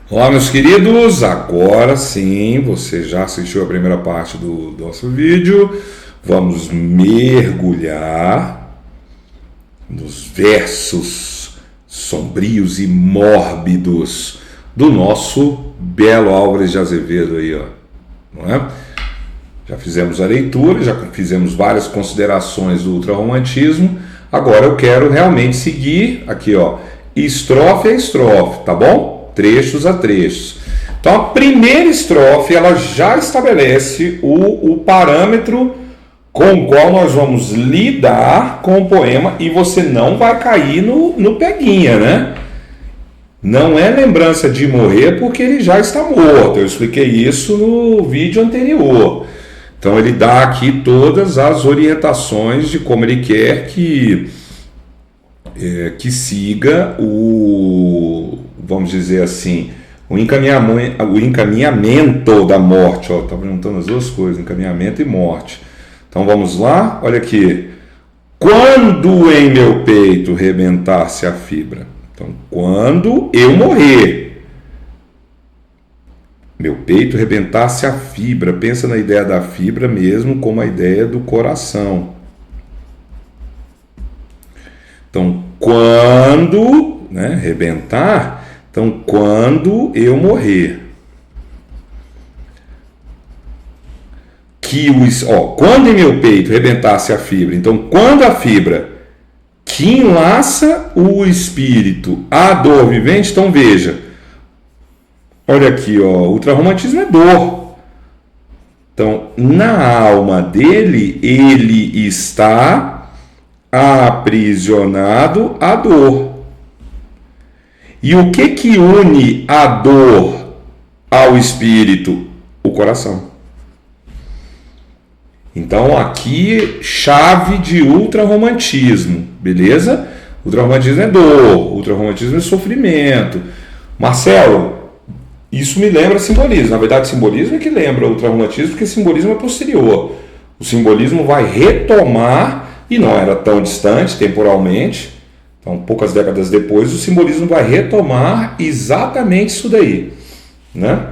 Olá, meus queridos, agora sim, você já assistiu a primeira parte do nosso vídeo. Vamos mergulhar nos versos sombrios e mórbidos do nosso Belo Álvares de Azevedo aí, ó, não é? Já fizemos a leitura, já fizemos várias considerações do ultrarromantismo. Agora eu quero realmente seguir aqui, ó, estrofe a estrofe, tá bom? Trechos a trechos. Então a primeira estrofe ela já estabelece o parâmetro com o qual nós vamos lidar com o poema e você não vai cair no peguinha, né? Não é lembrança de morrer porque ele já está morto. Eu expliquei isso no vídeo anterior. Então ele dá aqui todas as orientações de como ele quer que siga vamos dizer assim, o encaminhamento da morte. Está perguntando as duas coisas, encaminhamento e morte. Então vamos lá, olha aqui. Quando em meu peito rebentasse a fibra. Então, quando eu morrer, meu peito rebentasse a fibra. Pensa na ideia da fibra mesmo como a ideia do coração. Então, quando, né, rebentar, então quando eu morrer, quando em meu peito rebentasse a fibra, então quando a fibra que enlaça o espírito à dor vivente, então veja, olha aqui, ó, o ultrarromantismo é dor. Então, na alma dele, ele está aprisionado à dor. E o que une a dor ao espírito? O coração. Então aqui, chave de ultrarromantismo, beleza? Ultrarromantismo é dor, ultrarromantismo é sofrimento. Marcelo, isso me lembra simbolismo. Na verdade, simbolismo é que lembra ultrarromantismo, porque simbolismo é posterior. O simbolismo vai retomar, e não era tão distante temporalmente, então poucas décadas depois, o simbolismo vai retomar exatamente isso daí, né?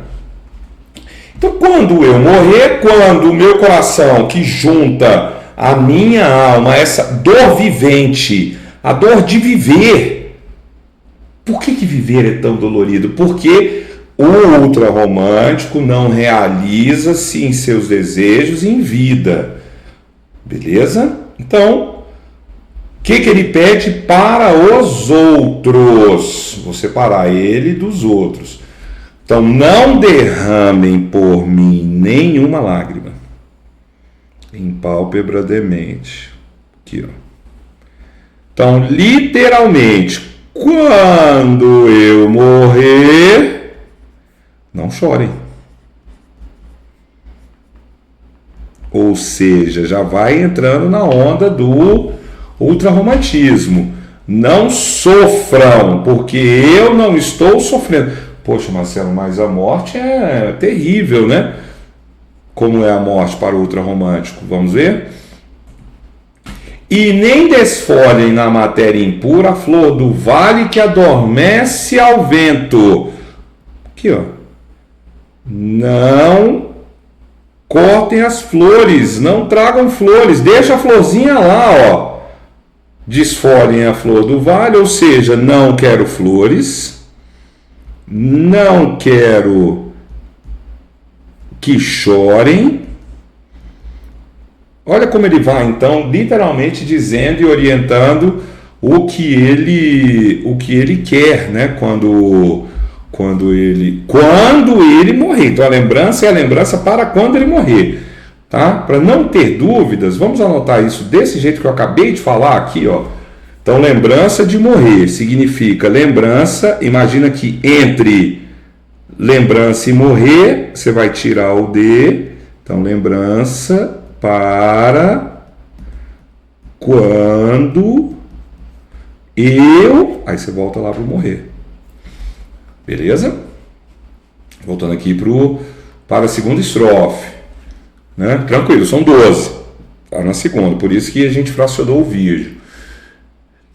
Então, quando eu morrer, quando o meu coração que junta a minha alma, essa dor vivente, a dor de viver. Por que viver é tão dolorido? Porque o ultrarromântico não realiza-se em seus desejos em vida. Beleza? Então, o que ele pede para os outros? Vou separar ele dos outros. Então, não derramem por mim nenhuma lágrima, em pálpebra demente. Aqui, ó. Então, literalmente, quando eu morrer, não chorem. Ou seja, já vai entrando na onda do ultrarromantismo. Não sofram, porque eu não estou sofrendo. Poxa, Marcelo, mas a morte é terrível, né? Como é a morte para o ultrarromântico? Vamos ver? E nem desfolhem na matéria impura a flor do vale que adormece ao vento. Aqui, ó. Não cortem as flores, não tragam flores, deixa a florzinha lá, ó. Desfolhem a flor do vale, ou seja, não quero flores. Não quero que chorem. Olha como ele vai, então, literalmente dizendo e orientando o que ele quer, né? Quando ele morrer. Então a lembrança é a lembrança para quando ele morrer, tá? Para não ter dúvidas, vamos anotar isso desse jeito que eu acabei de falar aqui, ó. Então, lembrança de morrer significa lembrança. Imagina que entre lembrança e morrer, você vai tirar o D. Então, lembrança para quando eu... Aí você volta lá para o morrer. Beleza? Voltando aqui para a segunda estrofe. Né? Tranquilo, são 12. Está na segunda, por isso que a gente fracionou o vídeo.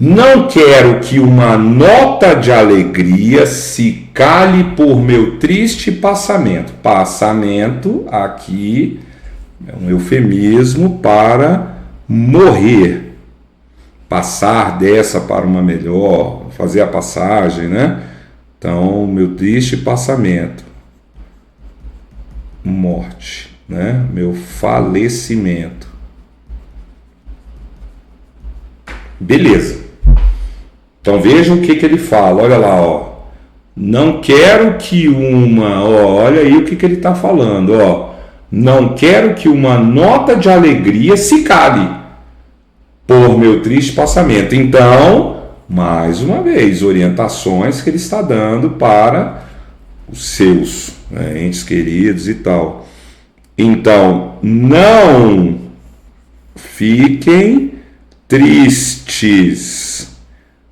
Não quero que uma nota de alegria se cale por meu triste passamento. Passamento aqui é um eufemismo para morrer. Passar dessa para uma melhor, fazer a passagem, né? Então, meu triste passamento. Morte, né? Meu falecimento. Beleza. Então vejam o que ele fala, olha lá, ó. Não quero que uma, ó, olha aí o que ele está falando, ó. Não quero que uma nota de alegria se cale por meu triste passamento. Então, mais uma vez, orientações que ele está dando para os seus, né, entes queridos e tal. Então, não fiquem tristes.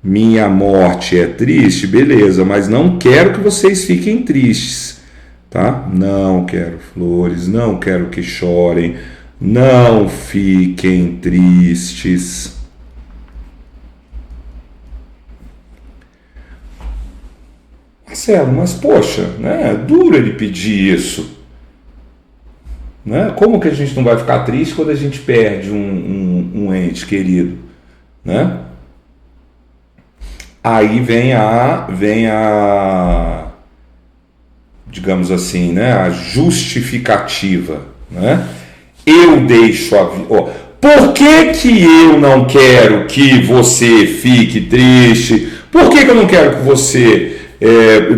Minha morte é triste, beleza, mas não quero que vocês fiquem tristes, tá? Não quero flores, não quero que chorem, não fiquem tristes. Marcelo, mas poxa, né? É duro ele pedir isso, né? Como que a gente não vai ficar triste quando a gente perde um ente querido, né? Aí vem a, digamos assim, né, a justificativa, né? Eu deixo a vida. Por que eu não quero que você fique triste? Por que eu não quero que você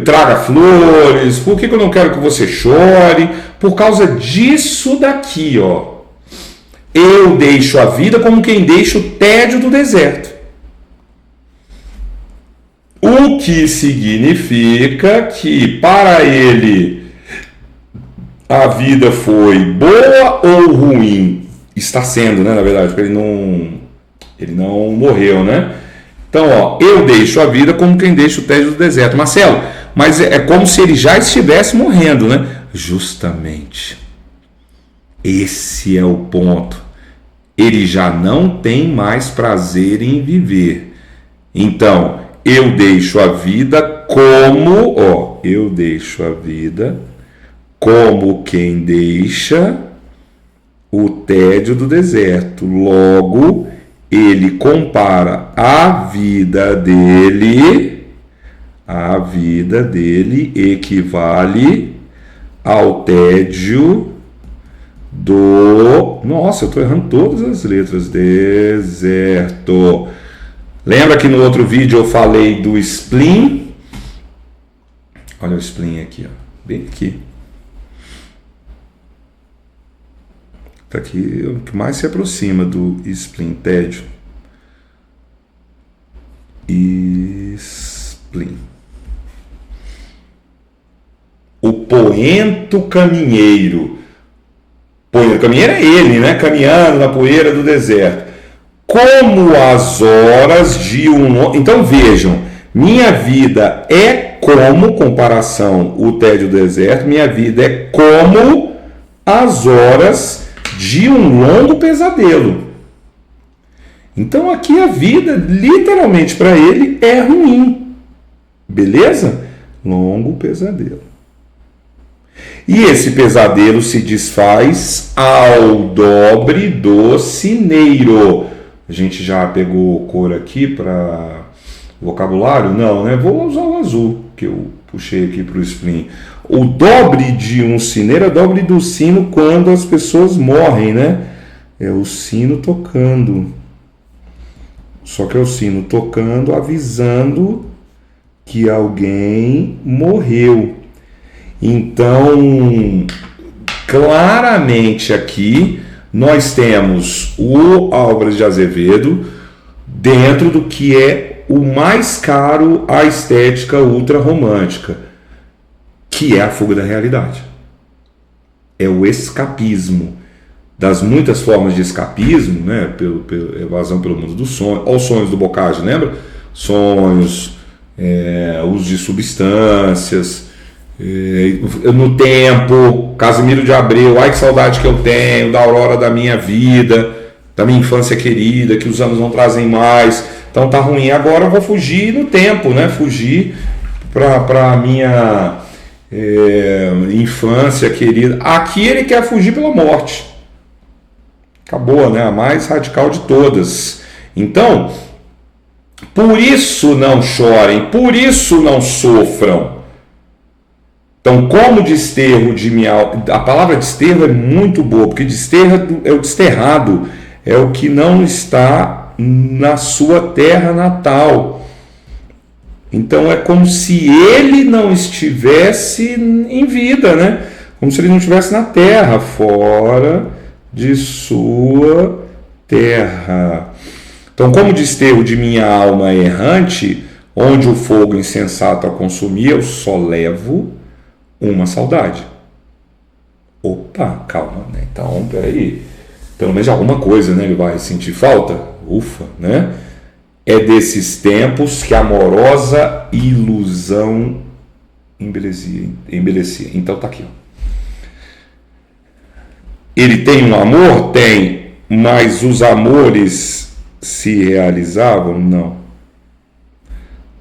traga flores? Por que eu não quero que você chore? Por causa disso daqui, ó. Eu deixo a vida como quem deixa o tédio do deserto. O que significa que para ele a vida foi boa ou ruim? Está sendo, né, na verdade, porque ele não morreu, né? Então, ó, eu deixo a vida como quem deixa o tédio do deserto. Marcelo, mas é como se ele já estivesse morrendo, né? Justamente. Esse é o ponto. Ele já não tem mais prazer em viver. Então, eu deixo a vida como, ó, eu deixo a vida como quem deixa o tédio do deserto. Logo, ele compara a vida dele equivale ao tédio do... Nossa, eu estou errando todas as letras. Deserto. Lembra que no outro vídeo eu falei do spleen? Olha o spleen aqui, ó, bem aqui. Tá aqui o que mais se aproxima do spleen, tédio. Spleen. O poento caminheiro. Poento caminheiro é ele, né? Caminhando na poeira do deserto. Como as horas de um... Então vejam, minha vida é como, comparação, o tédio do deserto, minha vida é como as horas de um longo pesadelo. Então aqui a vida, literalmente para ele, é ruim. Beleza? Longo pesadelo. E esse pesadelo se desfaz ao dobre do sineiro. A gente já pegou cor aqui para vocabulário? Não, né? Vou usar o azul, que eu puxei aqui para o spleen. O dobre de um sineiro é o dobre do sino quando as pessoas morrem, né? É o sino tocando. Só que é o sino tocando, avisando que alguém morreu. Então, claramente aqui... Nós temos o Álvares de Azevedo dentro do que é o mais caro à estética ultra-romântica, que é a fuga da realidade. É o escapismo. Das muitas formas de escapismo, né, pela evasão pelo mundo do sonho. Olha os sonhos do Boccaccio, lembra? Sonhos, uso de substâncias... no tempo, Casimiro de Abreu, ai que saudade que eu tenho da aurora da minha vida. da minha infância querida, que os anos não trazem mais, então tá ruim. Agora eu vou fugir no tempo, né? Fugir para a minha infância querida. Aqui ele quer fugir pela morte. Acabou, né? A mais radical de todas. Então, por isso não chorem, por isso não sofram. Então, como desterro de minha alma, a palavra desterro é muito boa, porque desterro é o desterrado, é o que não está na sua terra natal. Então, é como se ele não estivesse em vida, né? Como se ele não estivesse na terra, fora de sua terra. Então, como desterro de minha alma errante, onde o fogo insensato a consumir, eu só levo uma saudade. Opa, calma, né? Então, peraí. Pelo menos alguma coisa, né? Ele vai sentir falta? Ufa, né? É desses tempos que a amorosa ilusão embelecia. Então tá aqui, ó. Ele tem um amor? Tem. Mas os amores se realizavam? Não.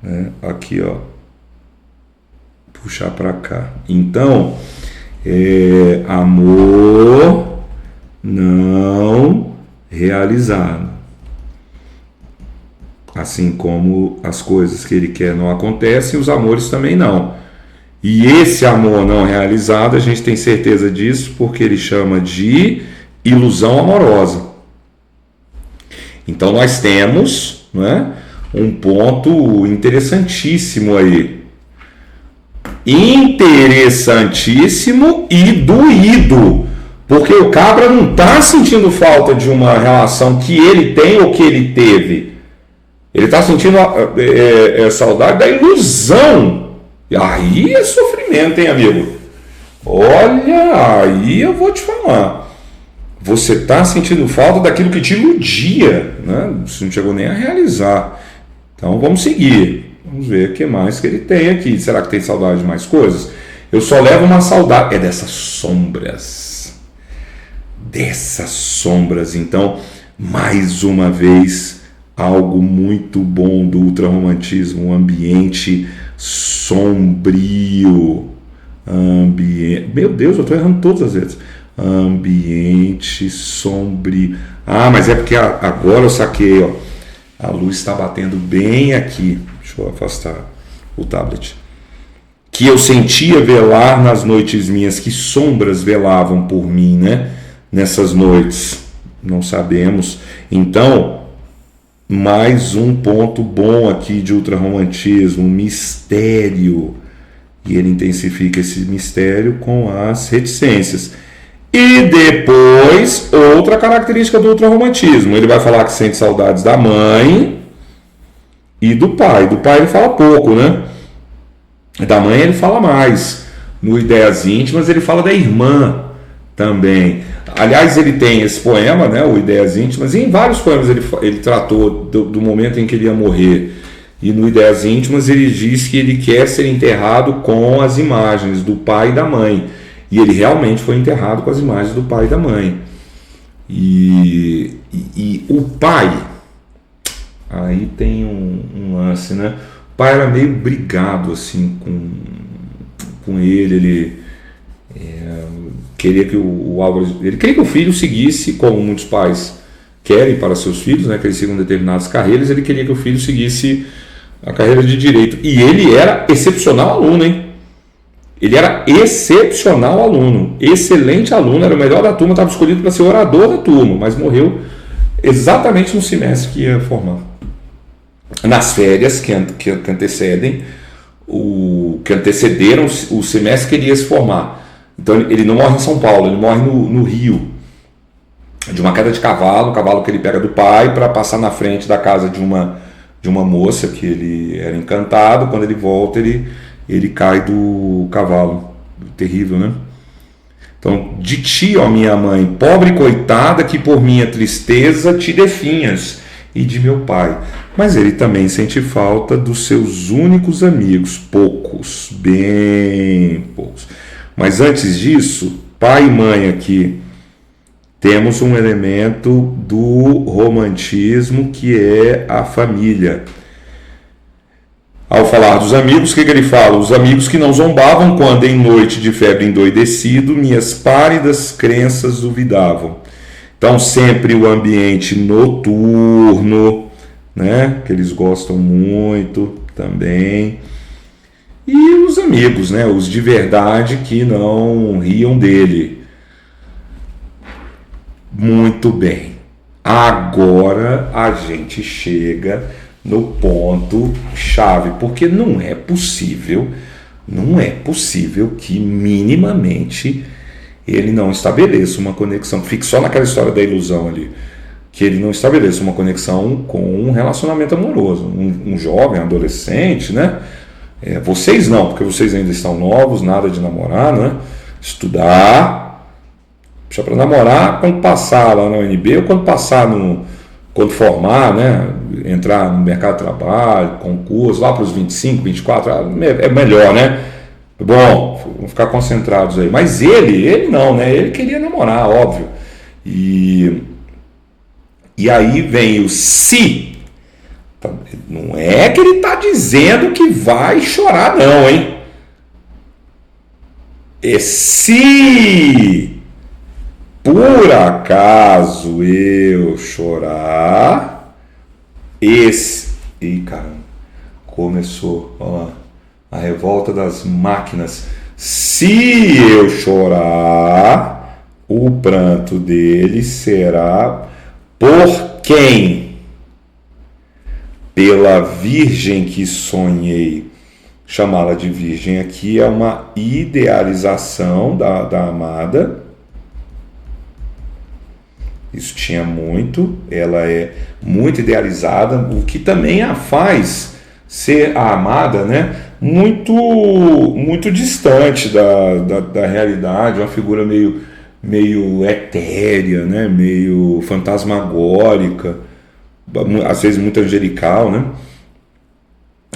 Né? Aqui, ó. Puxar para cá. Então, amor não realizado. Assim como as coisas que ele quer não acontecem, os amores também não. E esse amor não realizado, a gente tem certeza disso porque ele chama de ilusão amorosa. Então nós temos, né, um ponto interessantíssimo aí. Interessantíssimo e doído. Porque o cabra não está sentindo falta de uma relação que ele tem ou que ele teve. Ele está sentindo saudade da ilusão. E aí é sofrimento, hein, amigo? Olha, aí eu vou te falar. Você está sentindo falta daquilo que te iludia, né? Você não chegou nem a realizar. Então vamos seguir. Vamos ver o que mais que ele tem aqui. Será que tem saudade de mais coisas? Eu só levo uma saudade. É dessas sombras. Dessas sombras. Então, mais uma vez, algo muito bom do ultrarromantismo. Um ambiente sombrio. Meu Deus, eu estou errando todas as vezes. Ambiente sombrio. Ah, mas é porque agora eu saquei, ó. A luz está batendo bem aqui. Deixa eu afastar o tablet. Que eu sentia velar nas noites minhas. Que sombras velavam por mim, né? Nessas noites. Não sabemos. Então, mais um ponto bom aqui de ultrarromantismo. Mistério. E ele intensifica esse mistério com as reticências. E depois, outra característica do ultrarromantismo. Ele vai falar que sente saudades da mãe e do pai. Do pai ele fala pouco, né? Da mãe ele fala mais. No Ideias Íntimas ele fala da irmã também. Aliás, ele tem esse poema, né? O Ideias Íntimas. E em vários poemas ele tratou do momento em que ele ia morrer. E no Ideias Íntimas ele diz que ele quer ser enterrado com as imagens do pai e da mãe. E ele realmente foi enterrado com as imagens do pai e da mãe. E o pai, aí tem um lance, né? O pai era meio brigado assim com ele. Ele queria que o Álvaro, ele queria que o filho seguisse, como muitos pais querem para seus filhos, né? Que eles sigam determinadas carreiras. Ele queria que o filho seguisse a carreira de direito. E ele era excepcional aluno, hein? Ele era excepcional aluno, excelente aluno, era o melhor da turma, estava escolhido para ser orador da turma, mas morreu exatamente no semestre que ia formar. Nas férias que antecederam o semestre que ele ia se formar. Então ele não morre em São Paulo, ele morre no Rio, de uma queda de cavalo, o cavalo que ele pega do pai para passar na frente da casa de uma moça que ele era encantado. Quando ele volta, ele cai do cavalo. Terrível, né? Então, de ti, ó minha mãe, pobre coitada, que por minha tristeza te definhas, e de meu pai. Mas ele também sente falta dos seus únicos amigos, poucos, bem poucos. Mas antes disso, pai e mãe aqui, temos um elemento do romantismo que é a família. Ao falar dos amigos, o que ele fala? Os amigos que não zombavam quando em noite de febre endoidecido minhas pálidas crenças duvidavam. Então sempre o ambiente noturno, né, que eles gostam muito também. E os amigos, né, os de verdade que não riam dele. Muito bem. Agora a gente chega no ponto chave, porque não é possível que minimamente ele não estabeleça uma conexão, fique só naquela história da ilusão ali, que ele não estabeleça uma conexão com um relacionamento amoroso, um jovem, adolescente, né? Vocês não, porque vocês ainda estão novos, nada de namorar, né? Estudar, deixa para namorar quando passar lá na UNB ou quando formar, né? Entrar no mercado de trabalho, concurso, lá para os 25, 24, é melhor, né? Bom, vamos ficar concentrados aí. Mas ele não, né? Ele queria namorar, óbvio. E aí vem o se. Não é que ele está dizendo que vai chorar, não, hein? É se por acaso eu chorar, Ih, caramba, começou, ó lá, a revolta das máquinas. Se eu chorar, o pranto dele será por quem? Pela virgem que sonhei. Chamá-la de virgem aqui é uma idealização da amada. Isso tinha muito, ela é muito idealizada, o que também a faz ser a amada, né? Muito distante da realidade, uma figura meio etérea, né? Meio fantasmagórica, às vezes muito angelical, né?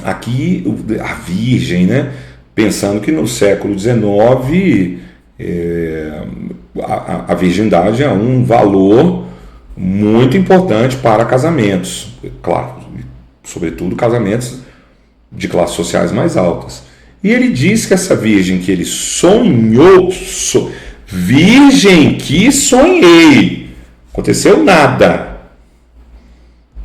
Aqui a Virgem, né? Pensando que no século XIX a virgindade é um valor muito importante para casamentos, claro, sobretudo casamentos de classes sociais mais altas. E ele diz que essa virgem que ele sonhou, virgem que sonhei, aconteceu nada,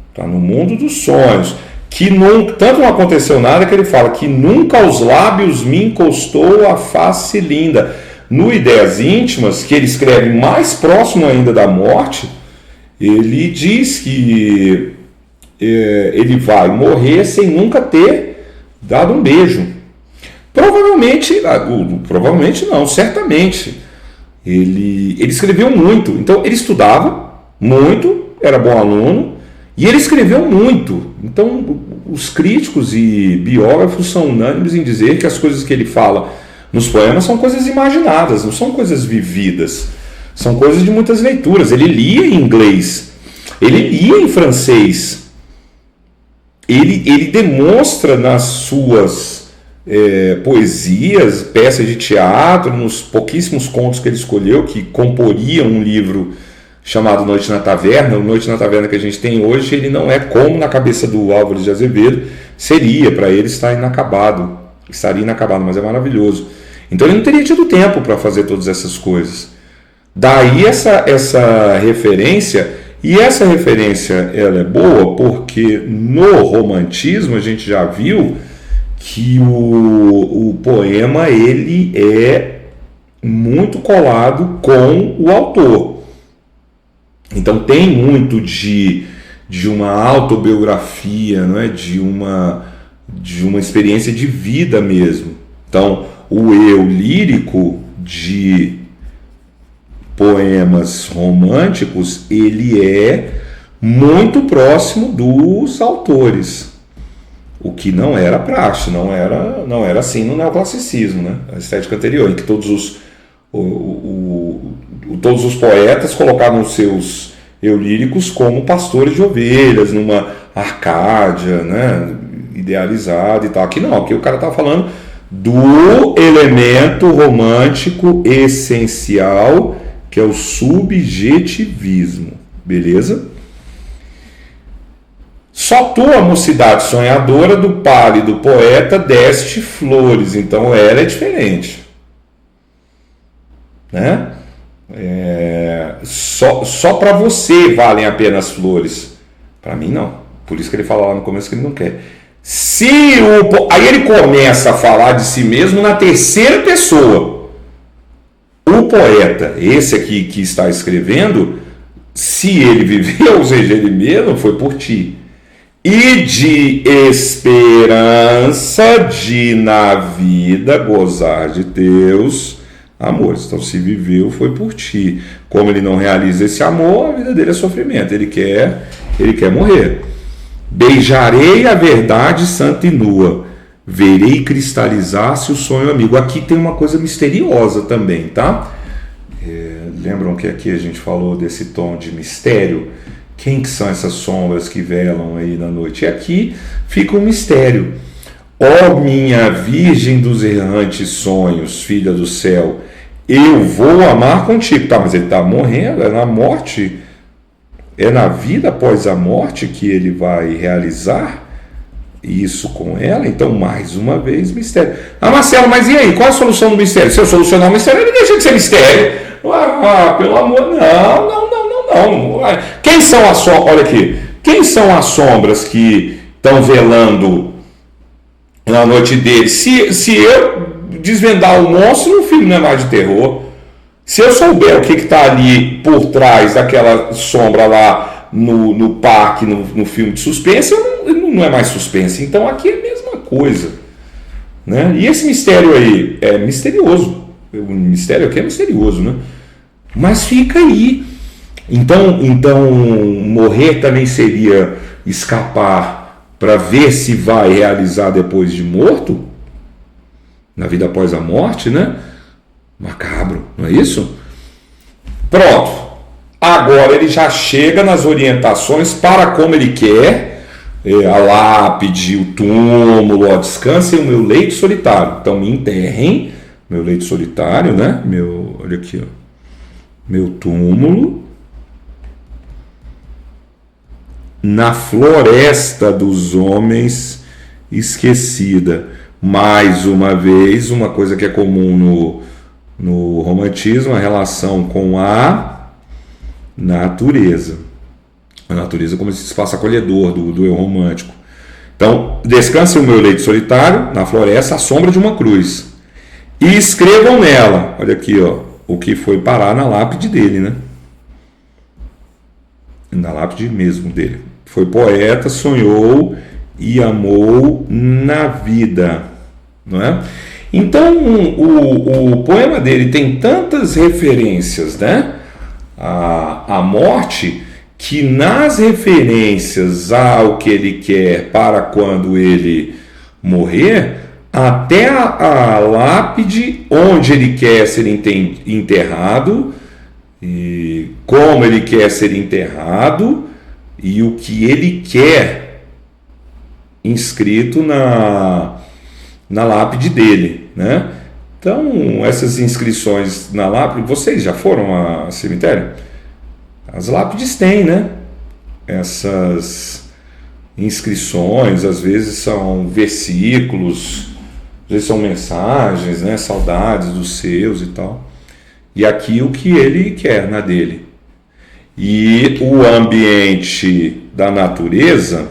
está no mundo dos sonhos, que tanto não aconteceu nada que ele fala que nunca aos lábios me encostou a face linda. No Ideias Íntimas, que ele escreve mais próximo ainda da morte, ele diz que ele vai morrer sem nunca ter dado um beijo. Provavelmente não, certamente. Ele escreveu muito, então ele estudava muito, era bom aluno, e ele escreveu muito. Então os críticos e biógrafos são unânimes em dizer que as coisas que ele fala nos poemas são coisas imaginadas, não são coisas vividas, são coisas de muitas leituras. Ele lia em inglês, ele lia em francês, ele demonstra nas suas poesias, peças de teatro, nos pouquíssimos contos que ele escolheu, que comporiam um livro chamado Noite na Taverna. O Noite na Taverna que a gente tem hoje, ele não é como na cabeça do Álvares de Azevedo, seria, para ele estaria inacabado, mas é maravilhoso. Então ele não teria tido tempo para fazer todas essas coisas. Daí essa referência, e essa referência ela é boa porque no romantismo a gente já viu que o poema ele é muito colado com o autor. Então tem muito de uma autobiografia, não é? de uma experiência de vida mesmo. Então, o eu lírico de poemas românticos, ele é muito próximo dos autores, o que não era praxe, não era assim no neoclassicismo, né? A estética anterior, em que todos os poetas colocavam seus eu líricos como pastores de ovelhas, numa Arcádia, né? Idealizado e tal. Aqui não, aqui o cara está falando do elemento romântico essencial, que é o subjetivismo, beleza? Só tua mocidade sonhadora do pálido poeta deste flores, então ela é diferente, né? Só para você valem apenas flores, para mim não. Por isso que ele fala lá no começo que ele não quer. Aí ele começa a falar de si mesmo na terceira pessoa. O poeta, esse aqui que está escrevendo, se ele viveu, ou seja, ele mesmo, foi por ti. E de esperança de na vida gozar de teus amores. Então, se viveu, foi por ti. Como ele não realiza esse amor, a vida dele é sofrimento. Ele quer morrer. Beijarei a verdade santa e nua, verei cristalizar-se o sonho amigo. Aqui tem uma coisa misteriosa também, tá? Lembram que aqui a gente falou desse tom de mistério? Quem que são essas sombras que velam aí na noite? E aqui fica um mistério. Ó minha virgem dos errantes sonhos, filha do céu, eu vou amar contigo. Tá, mas ele está morrendo, é na morte, é na vida após a morte que ele vai realizar isso com ela. Então, mais uma vez, mistério. Ah, Marcelo, mas e aí? Qual a solução do mistério? Se eu solucionar o mistério, ele deixa de ser mistério. Pelo amor, não. Quem são as sombras? Olha aqui. Quem são as sombras que estão velando na noite dele? Se eu desvendar o monstro, o filme não é mais de terror. Se eu souber o que está ali por trás daquela sombra lá no parque, no filme de suspense, não é mais suspense. Então aqui é a mesma coisa, né? E esse mistério aí é misterioso. O mistério aqui é misterioso, né? Mas fica aí. Então morrer também seria escapar para ver se vai realizar depois de morto, na vida após a morte, né? Macabro, não é isso? Pronto. Agora ele já chega nas orientações para como ele quer, a lápide, o túmulo, descansem o meu leito solitário. Então me enterrem, meu leito solitário, né? Olha aqui, ó. Meu túmulo na floresta dos homens esquecida. Mais uma vez, uma coisa que é comum no romantismo, a relação com a natureza. A natureza como esse espaço acolhedor do eu romântico. Então, descanse o meu leito solitário na floresta, à sombra de uma cruz. E escrevam nela, olha aqui, ó, o que foi parar na lápide dele, né? Na lápide mesmo dele. Foi poeta, sonhou e amou na vida, não é? Então o poema dele tem tantas referências, né, à morte, que nas referências ao que ele quer para quando ele morrer, até a lápide onde ele quer ser enterrado, e como ele quer ser enterrado, e o que ele quer inscrito na lápide dele, né? Então, essas inscrições na lápide, vocês já foram ao cemitério? As lápides têm, né? Essas inscrições, às vezes são versículos, às vezes são mensagens, né? Saudades dos seus e tal. E aqui o que ele quer na dele. E o ambiente da natureza,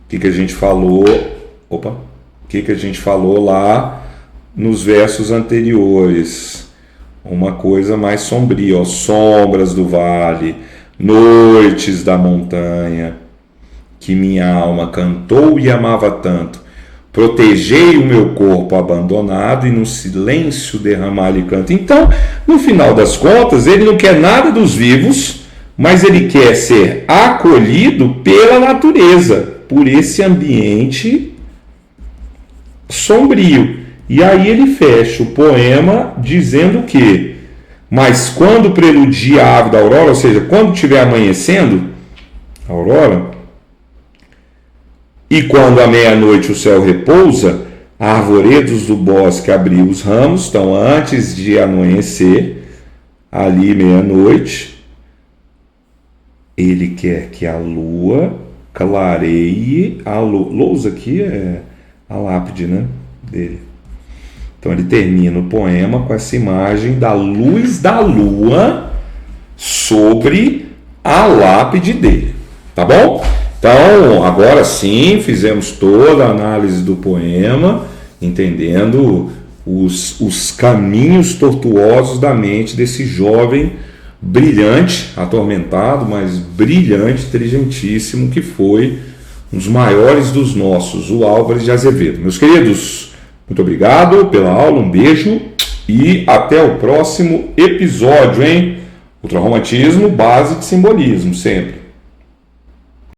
o que a gente falou? O que a gente falou lá nos versos anteriores? Uma coisa mais sombria, ó, sombras do vale, noites da montanha, que minha alma cantou e amava tanto. Protegei o meu corpo abandonado e no silêncio derramar-lhe canto. Então, no final das contas, ele não quer nada dos vivos, mas ele quer ser acolhido pela natureza, por esse ambiente sombrio. E aí ele fecha o poema dizendo que, mas quando preludia a ave da aurora, ou seja, quando estiver amanhecendo a aurora, e quando à meia-noite o céu repousa, arvoredos do bosque abriu os ramos, então antes de amanhecer, ali meia-noite, ele quer que a lua clareie a luz. Luz aqui é a lápide, né, dele. Então ele termina o poema com essa imagem da luz da lua sobre a lápide dele, tá bom? Então, agora sim, fizemos toda a análise do poema, entendendo os caminhos tortuosos da mente desse jovem brilhante, atormentado, mas brilhante, inteligentíssimo, que foi um dos maiores dos nossos, o Álvares de Azevedo. Meus queridos, muito obrigado pela aula, um beijo e até o próximo episódio, hein? Ultrarromantismo, base de simbolismo, sempre.